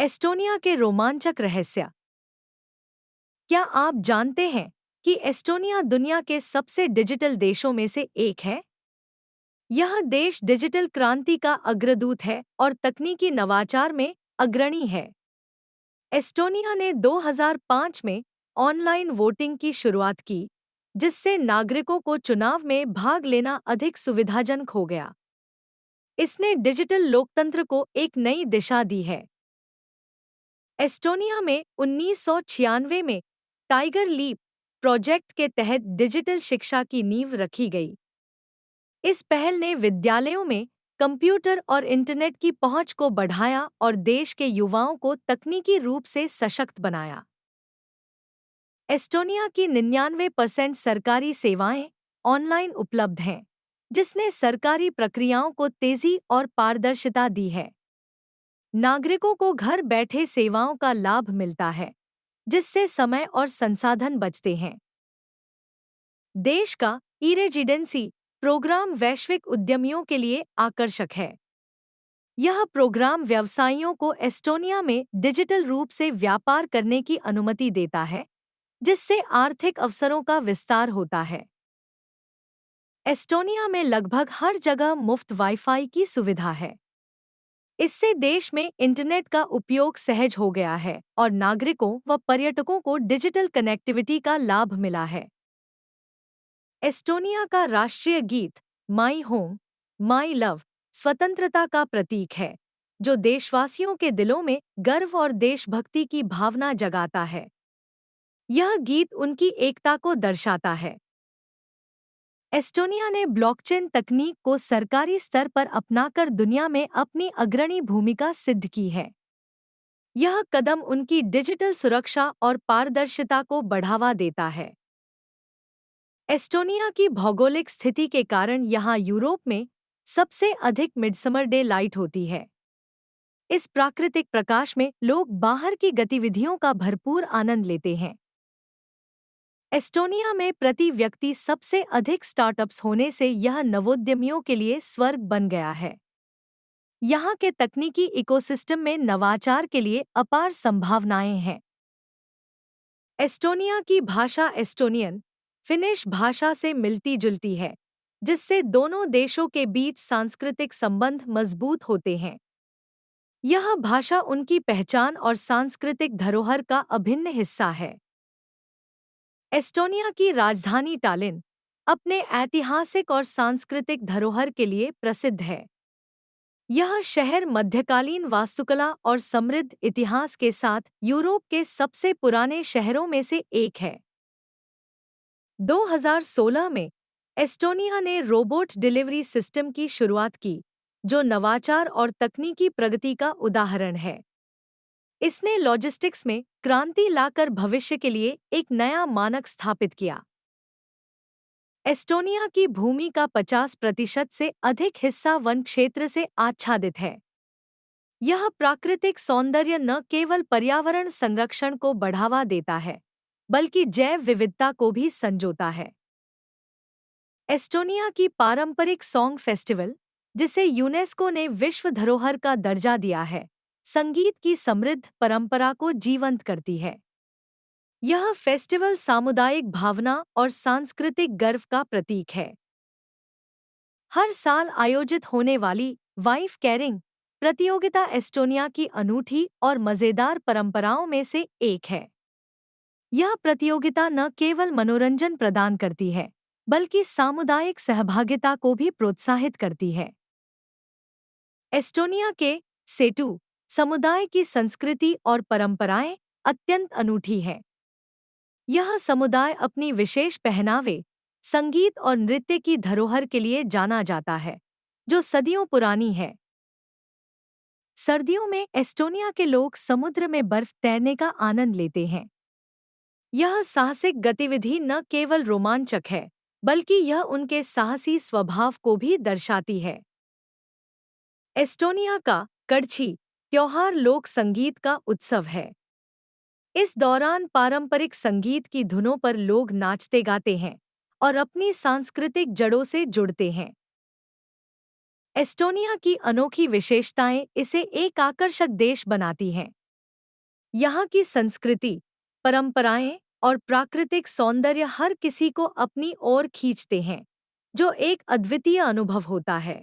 Estonia के रोमांचक रहस्य। क्या आप जानते हैं कि एस्टोनिया दुनिया के सबसे डिजिटल देशों में से एक है? यह देश डिजिटल क्रांति का अग्रदूत है और तकनीकी नवाचार में अग्रणी है। एस्टोनिया ने 2005 में ऑनलाइन वोटिंग की शुरुआत की, जिससे नागरिकों को चुनाव में भाग लेना अधिक सुविधाजनक हो गया। इसने डिजिटल लोकतंत्र को एक नई दिशा दी है। एस्टोनिया में 1996 में टाइगर लीप प्रोजेक्ट के तहत डिजिटल शिक्षा की नींव रखी गई। इस पहल ने विद्यालयों में कंप्यूटर और इंटरनेट की पहुंच को बढ़ाया और देश के युवाओं को तकनीकी रूप से सशक्त बनाया। एस्टोनिया की 99% सरकारी सेवाएं ऑनलाइन उपलब्ध हैं, जिसने सरकारी प्रक्रियाओं को तेजी और पारदर्शिता दी है। नागरिकों को घर बैठे सेवाओं का लाभ मिलता है, जिससे समय और संसाधन बचते हैं। देश का ई-रेजिडेंसी प्रोग्राम वैश्विक उद्यमियों के लिए आकर्षक है। यह प्रोग्राम व्यवसायियों को एस्टोनिया में डिजिटल रूप से व्यापार करने की अनुमति देता है, जिससे आर्थिक अवसरों का विस्तार होता है। एस्टोनिया में लगभग हर जगह मुफ्त वाईफाई की सुविधा है। इससे देश में इंटरनेट का उपयोग सहज हो गया है और नागरिकों व पर्यटकों को डिजिटल कनेक्टिविटी का लाभ मिला है। एस्टोनिया का राष्ट्रीय गीत माई होम, माई लव स्वतंत्रता का प्रतीक है, जो देशवासियों के दिलों में गर्व और देशभक्ति की भावना जगाता है। यह गीत उनकी एकता को दर्शाता है। एस्टोनिया ने ब्लॉकचेन तकनीक को सरकारी स्तर पर अपनाकर दुनिया में अपनी अग्रणी भूमिका सिद्ध की है। यह कदम उनकी डिजिटल सुरक्षा और पारदर्शिता को बढ़ावा देता है। एस्टोनिया की भौगोलिक स्थिति के कारण यहाँ यूरोप में सबसे अधिक मिडसमर डे लाइट होती है। इस प्राकृतिक प्रकाश में लोग बाहर की गतिविधियों का भरपूर आनंद लेते हैं। एस्टोनिया में प्रति व्यक्ति सबसे अधिक स्टार्टअप्स होने से यह नवोद्यमियों के लिए स्वर्ग बन गया है। यहाँ के तकनीकी इकोसिस्टम में नवाचार के लिए अपार संभावनाएं हैं। एस्टोनिया की भाषा एस्टोनियन, फिनिश भाषा से मिलती-जुलती है, जिससे दोनों देशों के बीच सांस्कृतिक संबंध मजबूत होते हैं। यह भाषा उनकी पहचान और सांस्कृतिक धरोहर का अभिन्न हिस्सा है। एस्टोनिया की राजधानी टालिन अपने ऐतिहासिक और सांस्कृतिक धरोहर के लिए प्रसिद्ध है। यह शहर मध्यकालीन वास्तुकला और समृद्ध इतिहास के साथ यूरोप के सबसे पुराने शहरों में से एक है। 2016 में एस्टोनिया ने रोबोट डिलीवरी सिस्टम की शुरुआत की, जो नवाचार और तकनीकी प्रगति का उदाहरण है। इसने लॉजिस्टिक्स में क्रांति लाकर भविष्य के लिए एक नया मानक स्थापित किया। एस्टोनिया की भूमि का 50% से अधिक हिस्सा वन क्षेत्र से आच्छादित है। यह प्राकृतिक सौंदर्य न केवल पर्यावरण संरक्षण को बढ़ावा देता है, बल्कि जैव विविधता को भी संजोता है। एस्टोनिया की पारंपरिक सॉन्ग फेस्टिवल, जिसे यूनेस्को ने विश्व धरोहर का दर्जा दिया है, संगीत की समृद्ध परंपरा को जीवंत करती है। यह फेस्टिवल सामुदायिक भावना और सांस्कृतिक गर्व का प्रतीक है। हर साल आयोजित होने वाली वाइफ कैरिंग प्रतियोगिता एस्टोनिया की अनूठी और मज़ेदार परंपराओं में से एक है। यह प्रतियोगिता न केवल मनोरंजन प्रदान करती है, बल्कि सामुदायिक सहभागिता को भी प्रोत्साहित करती है। एस्टोनिया के सेटू समुदाय की संस्कृति और परंपराएं अत्यंत अनूठी हैं। यह समुदाय अपनी विशेष पहनावे, संगीत और नृत्य की धरोहर के लिए जाना जाता है, जो सदियों पुरानी है। सर्दियों में एस्टोनिया के लोग समुद्र में बर्फ तैरने का आनंद लेते हैं। यह साहसिक गतिविधि न केवल रोमांचक है, बल्कि यह उनके साहसी स्वभाव को भी दर्शाती है। एस्टोनिया का कडछी त्योहार लोक संगीत का उत्सव है। इस दौरान पारंपरिक संगीत की धुनों पर लोग नाचते गाते हैं और अपनी सांस्कृतिक जड़ों से जुड़ते हैं। एस्टोनिया की अनोखी विशेषताएं इसे एक आकर्षक देश बनाती हैं। यहाँ की संस्कृति, परंपराएं और प्राकृतिक सौंदर्य हर किसी को अपनी ओर खींचते हैं, जो एक अद्वितीय अनुभव होता है।